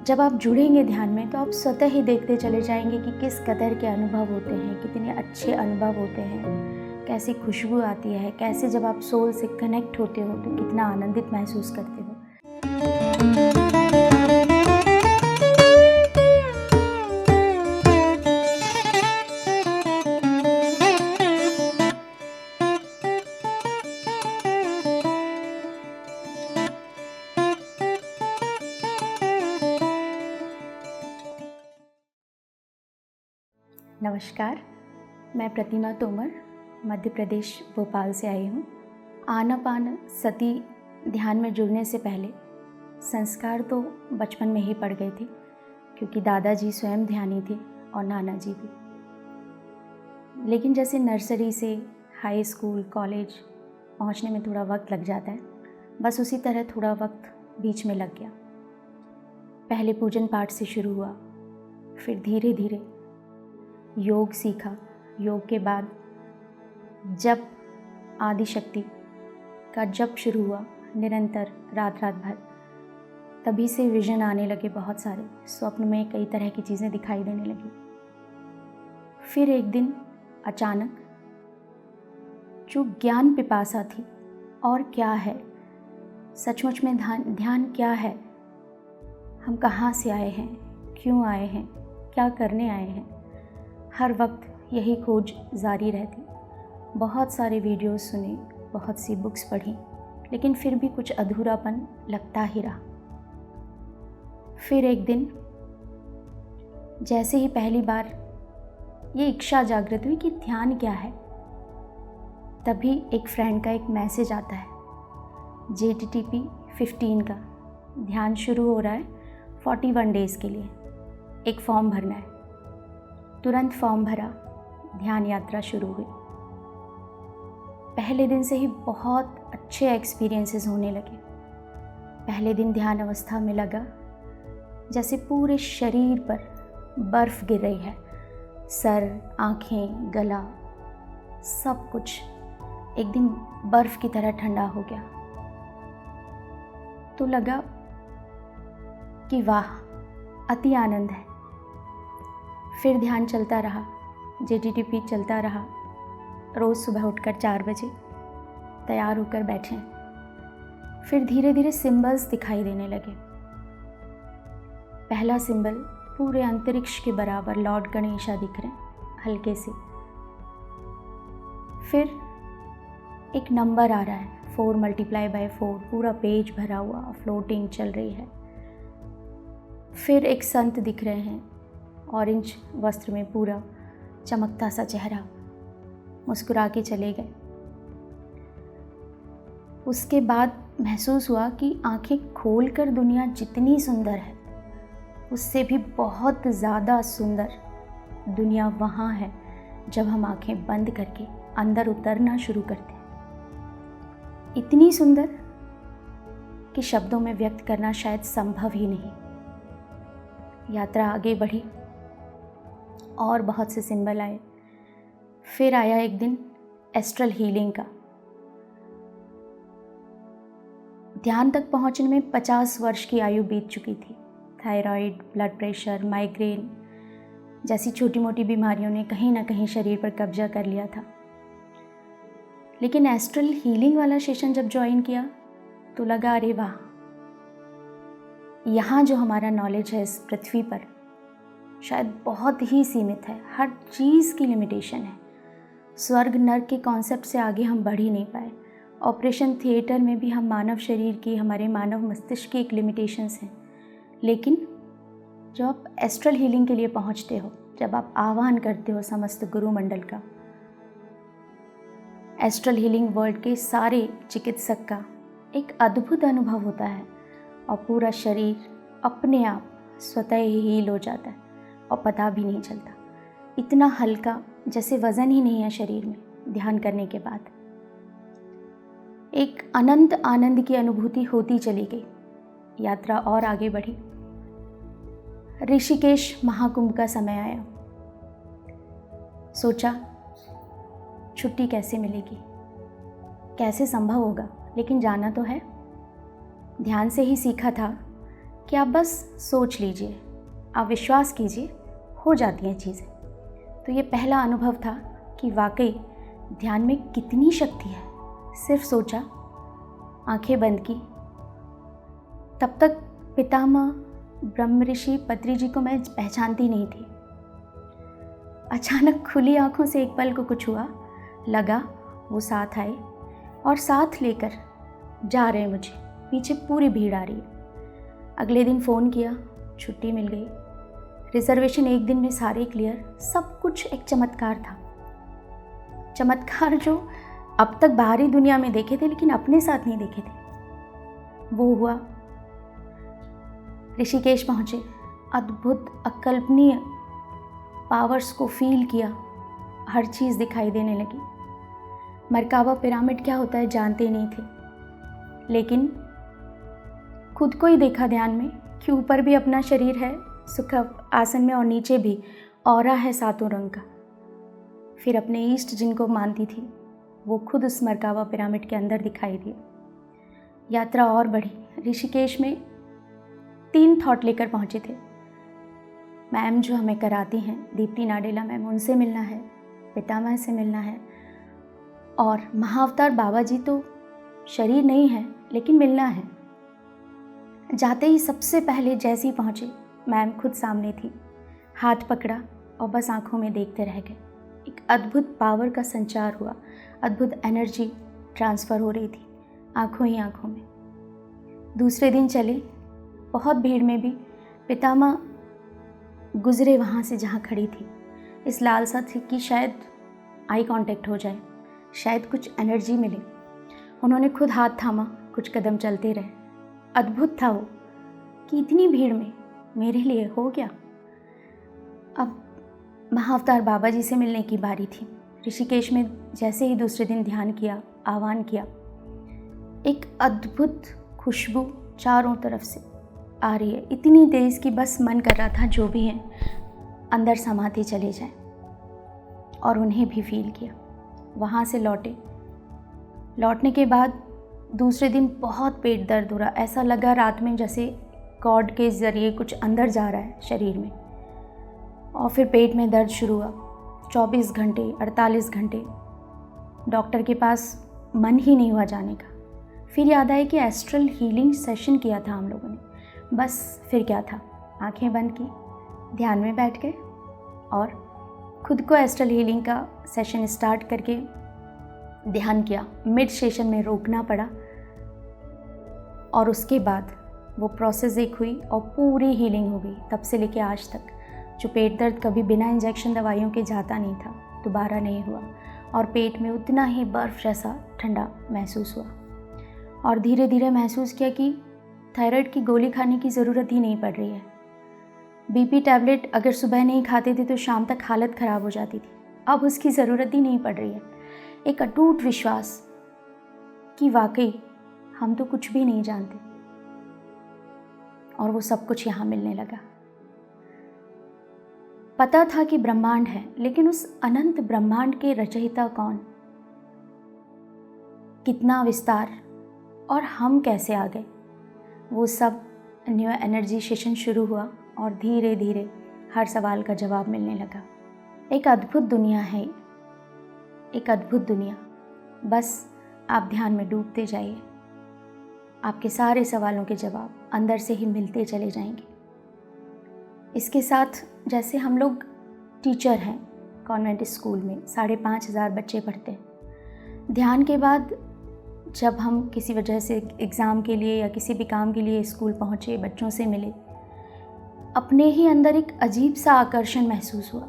जब आप जुड़ेंगे ध्यान में तो आप स्वतः ही देखते चले जाएंगे कि किस कदर के अनुभव होते हैं, कितने अच्छे अनुभव होते हैं, कैसी खुशबू आती है, कैसे जब आप सोल से कनेक्ट होते हो तो कितना आनंदित महसूस करते हो। नमस्कार, मैं प्रतिमा तोमर मध्य प्रदेश भोपाल से आई हूँ। आनापान सती ध्यान में जुड़ने से पहले संस्कार तो बचपन में ही पड़ गए थे, क्योंकि दादाजी स्वयं ध्यानी थे और नाना जी भी। लेकिन जैसे नर्सरी से हाई स्कूल, कॉलेज पहुँचने में थोड़ा वक्त लग जाता है, बस उसी तरह थोड़ा वक्त बीच में लग गया। पहले पूजन पाठ से शुरू हुआ, फिर धीरे धीरे योग सीखा। योग के बाद जप, आदि शक्ति का जप शुरू हुआ निरंतर, रात भर। तभी से विजन आने लगे, बहुत सारे स्वप्न में कई तरह की चीज़ें दिखाई देने लगी। फिर एक दिन अचानक जो ज्ञान पिपासा थी, और क्या है सचमुच में ध्यान क्या है, हम कहाँ से आए हैं, क्यों आए हैं, क्या करने आए हैं, हर वक्त यही खोज जारी रहती। बहुत सारे वीडियोस सुने, बहुत सी बुक्स पढ़ी, लेकिन फिर भी कुछ अधूरापन लगता ही रहा। फिर एक दिन जैसे ही पहली बार ये इच्छा जागृत हुई कि ध्यान क्या है, तभी एक फ्रेंड का एक मैसेज आता है, JTTP 15 का ध्यान शुरू हो रहा है 41 डेज़ के लिए, एक फॉर्म भरना है। तुरंत फॉर्म भरा, ध्यान यात्रा शुरू हुई। पहले दिन से ही बहुत अच्छे एक्सपीरियंसेस होने लगे। पहले दिन ध्यान अवस्था में लगा जैसे पूरे शरीर पर बर्फ़ गिर रही है। सर, आँखें, गला, सब कुछ एकदम बर्फ़ की तरह ठंडा हो गया। तो लगा कि वाह, अति आनंद है। फिर ध्यान चलता रहा, JTTP चलता रहा। रोज़ सुबह उठकर 4 बजे तैयार होकर बैठे। फिर धीरे धीरे सिंबल्स दिखाई देने लगे। पहला सिंबल पूरे अंतरिक्ष के बराबर लॉर्ड गणेशा दिख रहे हैं, हल्के से। फिर एक नंबर आ रहा है 4 × 4, पूरा पेज भरा हुआ, फ्लोटिंग चल रही है। फिर एक संत दिख रहे हैं, ऑरेंज वस्त्र में, पूरा चमकता सा चेहरा, मुस्कुरा के चले गए। उसके बाद महसूस हुआ कि आंखें खोलकर दुनिया जितनी सुंदर है, उससे भी बहुत ज़्यादा सुंदर दुनिया वहाँ है जब हम आंखें बंद करके अंदर उतरना शुरू करते हैं। इतनी सुंदर कि शब्दों में व्यक्त करना शायद संभव ही नहीं। यात्रा आगे बढ़ी और बहुत से सिंबल आए। फिर आया एक दिन एस्ट्रल हीलिंग का। ध्यान तक पहुंचने में 50 वर्ष की आयु बीत चुकी थी। थायराइड, ब्लड प्रेशर, माइग्रेन जैसी छोटी मोटी बीमारियों ने कहीं ना कहीं शरीर पर कब्जा कर लिया था। लेकिन एस्ट्रल हीलिंग वाला सेशन जब ज्वाइन किया तो लगा, अरे वाह, यहाँ जो हमारा नॉलेज है इस पृथ्वी पर शायद बहुत ही सीमित है। हर चीज़ की लिमिटेशन है। स्वर्ग नर्क के कॉन्सेप्ट से आगे हम बढ़ ही नहीं पाए। ऑपरेशन थिएटर में भी हम मानव शरीर की, हमारे मानव मस्तिष्क की एक लिमिटेशंस हैं। लेकिन जब आप एस्ट्रल हीलिंग के लिए पहुंचते हो, जब आप आह्वान करते हो समस्त गुरु मंडल का, एस्ट्रल हीलिंग वर्ल्ड के सारे चिकित्सक का एक अद्भुत अनुभव होता है और पूरा शरीर अपने आप स्वतः ही हील हो जाता है और पता भी नहीं चलता। इतना हल्का, जैसे वज़न ही नहीं है शरीर में। ध्यान करने के बाद एक अनंत आनंद की अनुभूति होती चली गई। यात्रा और आगे बढ़ी। ऋषिकेश महाकुंभ का समय आया। सोचा छुट्टी कैसे मिलेगी, कैसे संभव होगा, लेकिन जाना तो है। ध्यान से ही सीखा था कि आप बस सोच लीजिए, आप विश्वास कीजिए, हो जाती हैं चीज़ें। तो ये पहला अनुभव था कि वाकई ध्यान में कितनी शक्ति है। सिर्फ सोचा, आंखें बंद की। तब तक पितामह ब्रह्म ऋषि पत्री जी को मैं पहचानती नहीं थी। अचानक खुली आंखों से एक पल को कुछ हुआ, लगा वो साथ आए और साथ लेकर जा रहे हैं मुझे। पीछे पूरी भीड़ आ रही है। अगले दिन फ़ोन किया, छुट्टी मिल गई, रिजर्वेशन एक दिन में सारे क्लियर। सब कुछ एक चमत्कार था। चमत्कार जो अब तक बाहरी दुनिया में देखे थे लेकिन अपने साथ नहीं देखे थे, वो हुआ। ऋषिकेश पहुँचे, अद्भुत अकल्पनीय पावर्स को फील किया, हर चीज़ दिखाई देने लगी। मरकाबा पिरामिड क्या होता है जानते नहीं थे, लेकिन खुद को ही देखा ध्यान में कि ऊपर भी अपना शरीर है सुख आसन में और नीचे भी ऑरा है सातों रंग का। फिर अपने ईष्ट जिनको मानती थी वो खुद उस मरकाबा पिरामिड के अंदर दिखाई दिए। यात्रा और बढ़ी। ऋषिकेश में 3 थॉट लेकर पहुँचे थे। मैम जो हमें कराती हैं, दीप्ति नाडेला मैम, उनसे मिलना है, पितामह से मिलना है, और महाअवतार बाबा जी तो शरीर नहीं है लेकिन मिलना है। जाते ही सबसे पहले जैसे ही पहुँचे, मैम खुद सामने थी, हाथ पकड़ा और बस आंखों में देखते रह गए। एक अद्भुत पावर का संचार हुआ, अद्भुत एनर्जी ट्रांसफ़र हो रही थी आंखों ही आंखों में। दूसरे दिन चले, बहुत भीड़ में भी पितामह गुजरे वहाँ से जहाँ खड़ी थी। इस लालसा थी कि शायद आई कांटेक्ट हो जाए, शायद कुछ एनर्जी मिले। उन्होंने खुद हाथ थामा, कुछ कदम चलते रहे। अद्भुत था वो कि इतनी भीड़ में मेरे लिए हो गया। अब महाअवतार बाबा जी से मिलने की बारी थी। ऋषिकेश में जैसे ही दूसरे दिन ध्यान किया, आह्वान किया, एक अद्भुत खुशबू चारों तरफ से आ रही है, इतनी तेज़ कि बस मन कर रहा था जो भी हैं अंदर समाते चले जाएं, और उन्हें भी फील किया। वहाँ से लौटने के बाद दूसरे दिन बहुत पेट दर्द हो रहा, ऐसा लगा रात में जैसे कॉर्ड के ज़रिए कुछ अंदर जा रहा है शरीर में, और फिर पेट में दर्द शुरू हुआ। 24 घंटे 48 घंटे डॉक्टर के पास मन ही नहीं हुआ जाने का। फिर याद आया कि एस्ट्रल हीलिंग सेशन किया था हम लोगों ने। बस फिर क्या था, आंखें बंद की, ध्यान में बैठ गए और खुद को एस्ट्रल हीलिंग का सेशन स्टार्ट करके ध्यान किया। मिड सेशन में रोकना पड़ा और उसके बाद वो प्रोसेस एक हुई और पूरी हीलिंग हो गई। तब से लेके आज तक जो पेट दर्द कभी बिना इंजेक्शन दवाइयों के जाता नहीं था, दोबारा नहीं हुआ, और पेट में उतना ही बर्फ़ जैसा ठंडा महसूस हुआ। और धीरे धीरे महसूस किया कि थायराइड की गोली खाने की ज़रूरत ही नहीं पड़ रही है। बीपी टैबलेट अगर सुबह नहीं खाते थे तो शाम तक हालत ख़राब हो जाती थी, अब उसकी ज़रूरत ही नहीं पड़ रही है। एक अटूट विश्वास कि वाकई हम तो कुछ भी नहीं जानते, और वो सब कुछ यहाँ मिलने लगा। पता था कि ब्रह्मांड है, लेकिन उस अनंत ब्रह्मांड के रचयिता कौन, कितना विस्तार, और हम कैसे आ गए, वो सब न्यू एनर्जी सेशन शुरू हुआ और धीरे धीरे हर सवाल का जवाब मिलने लगा। एक अद्भुत दुनिया है, एक अद्भुत दुनिया। बस आप ध्यान में डूबते जाइए, आपके सारे सवालों के जवाब अंदर से ही मिलते चले जाएंगे। इसके साथ जैसे हम लोग टीचर हैं, कॉन्वेंट स्कूल में 5,500 बच्चे पढ़ते हैं। ध्यान के बाद जब हम किसी वजह से एग्ज़ाम के लिए या किसी भी काम के लिए स्कूल पहुँचे, बच्चों से मिले, अपने ही अंदर एक अजीब सा आकर्षण महसूस हुआ।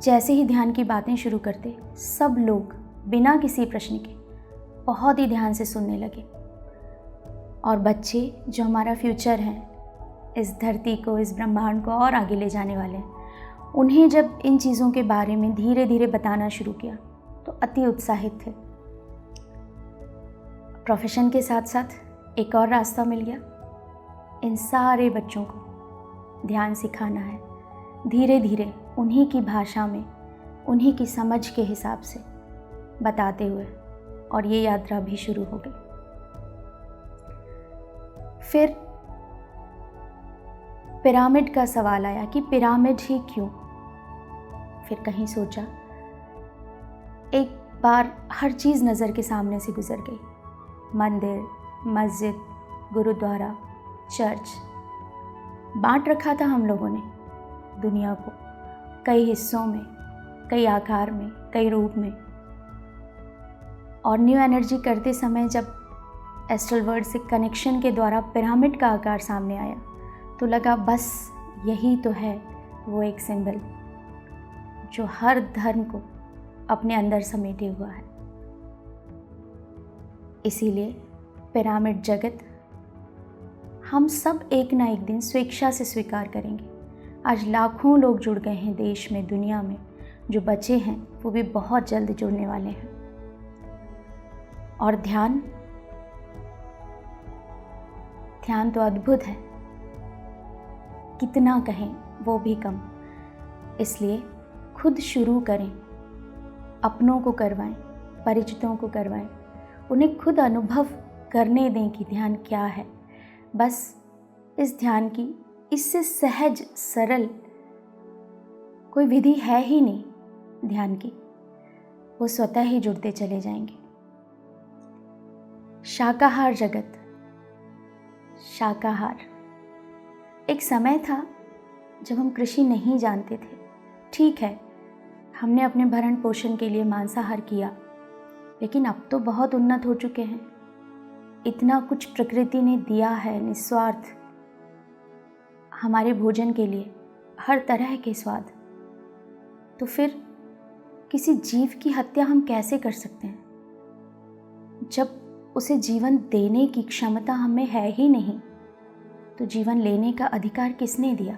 जैसे ही ध्यान की बातें शुरू करते, सब लोग बिना किसी प्रश्न के बहुत ही ध्यान से सुनने लगे। और बच्चे जो हमारा फ्यूचर हैं, इस धरती को, इस ब्रह्मांड को और आगे ले जाने वाले हैं, उन्हें जब इन चीज़ों के बारे में धीरे धीरे बताना शुरू किया तो अति उत्साहित थे। प्रोफेशन के साथ साथ एक और रास्ता मिल गया। इन सारे बच्चों को ध्यान सिखाना है, धीरे धीरे उन्हीं की भाषा में, उन्हीं की समझ के हिसाब से बताते हुए, और ये यात्रा भी शुरू हो गई। फिर पिरामिड का सवाल आया कि पिरामिड ही क्यों। फिर कहीं सोचा, एक बार हर चीज़ नज़र के सामने से गुजर गई। मंदिर, मस्जिद, गुरुद्वारा, चर्च, बांट रखा था हम लोगों ने दुनिया को कई हिस्सों में, कई आकार में, कई रूप में। और न्यू एनर्जी करते समय जब एस्ट्रल वर्ल्ड से कनेक्शन के द्वारा पिरामिड का आकार सामने आया तो लगा बस यही तो है वो एक सिंबल जो हर धर्म को अपने अंदर समेटे हुआ है। इसीलिए पिरामिड जगत हम सब एक ना एक दिन स्वेच्छा से स्वीकार करेंगे। आज लाखों लोग जुड़ गए हैं देश में, दुनिया में, जो बचे हैं वो भी बहुत जल्द जुड़ने वाले हैं। और ध्यान तो अद्भुत है, कितना कहें वो भी कम। इसलिए खुद शुरू करें, अपनों को करवाएं, परिचितों को करवाएं, उन्हें खुद अनुभव करने दें कि ध्यान क्या है। बस इस ध्यान की इससे सहज सरल कोई विधि है ही नहीं ध्यान की, वो स्वतः ही जुड़ते चले जाएंगे। शाकाहार जगत, शाकाहार एक समय था जब हम कृषि नहीं जानते थे। ठीक है, हमने अपने भरण पोषण के लिए मांसाहार किया, लेकिन अब तो बहुत उन्नत हो चुके हैं। इतना कुछ प्रकृति ने दिया है निस्वार्थ हमारे भोजन के लिए, हर तरह के स्वाद। तो फिर किसी जीव की हत्या हम कैसे कर सकते हैं जब उसे जीवन देने की क्षमता हमें है ही नहीं? तो जीवन लेने का अधिकार किसने दिया?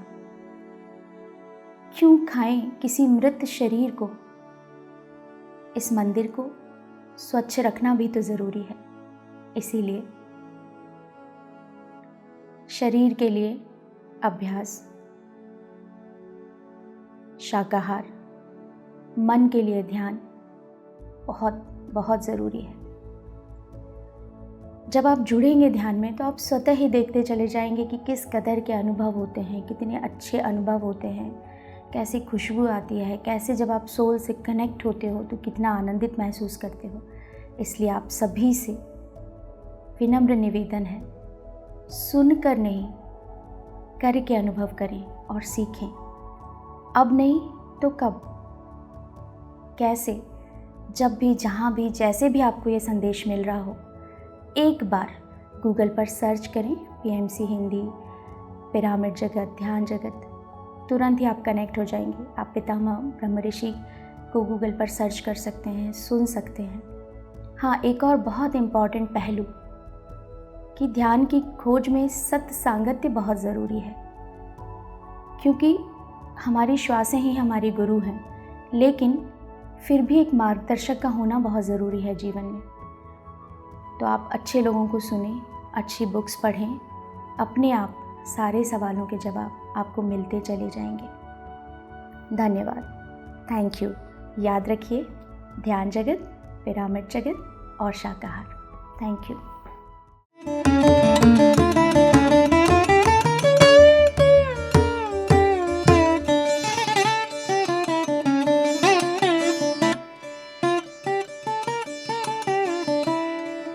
क्यों खाएं किसी मृत शरीर को? इस मंदिर को स्वच्छ रखना भी तो जरूरी है। इसीलिए शरीर के लिए अभ्यास, शाकाहार, मन के लिए ध्यान बहुत बहुत ज़रूरी है। जब आप जुड़ेंगे ध्यान में तो आप स्वतः ही देखते चले जाएंगे कि किस कदर के अनुभव होते हैं, कितने अच्छे अनुभव होते हैं, कैसी खुशबू आती है, कैसे जब आप सोल से कनेक्ट होते हो तो कितना आनंदित महसूस करते हो। इसलिए आप सभी से विनम्र निवेदन है, सुनकर नहीं करके अनुभव करें और सीखें। अब नहीं तो कब, कैसे, जब भी, जहाँ भी, जैसे भी आपको ये संदेश मिल रहा हो, एक बार गूगल पर सर्च करें PMC हिंदी, पिरामिड जगत, ध्यान जगत, तुरंत ही आप कनेक्ट हो जाएंगे। आप पितामह ब्रह्म ऋषि को गूगल पर सर्च कर सकते हैं, सुन सकते हैं। हाँ, एक और बहुत इम्पॉर्टेंट पहलू कि ध्यान की खोज में सत सांगत्य बहुत ज़रूरी है, क्योंकि हमारी श्वासें ही हमारी गुरु हैं, लेकिन फिर भी एक मार्गदर्शक का होना बहुत ज़रूरी है जीवन में। तो आप अच्छे लोगों को सुनें, अच्छी बुक्स पढ़ें, अपने आप सारे सवालों के जवाब आपको मिलते चले जाएंगे। धन्यवाद, थैंक यू। याद रखिए, ध्यान जगत, पिरामिड जगत और शाकाहार। Thank you.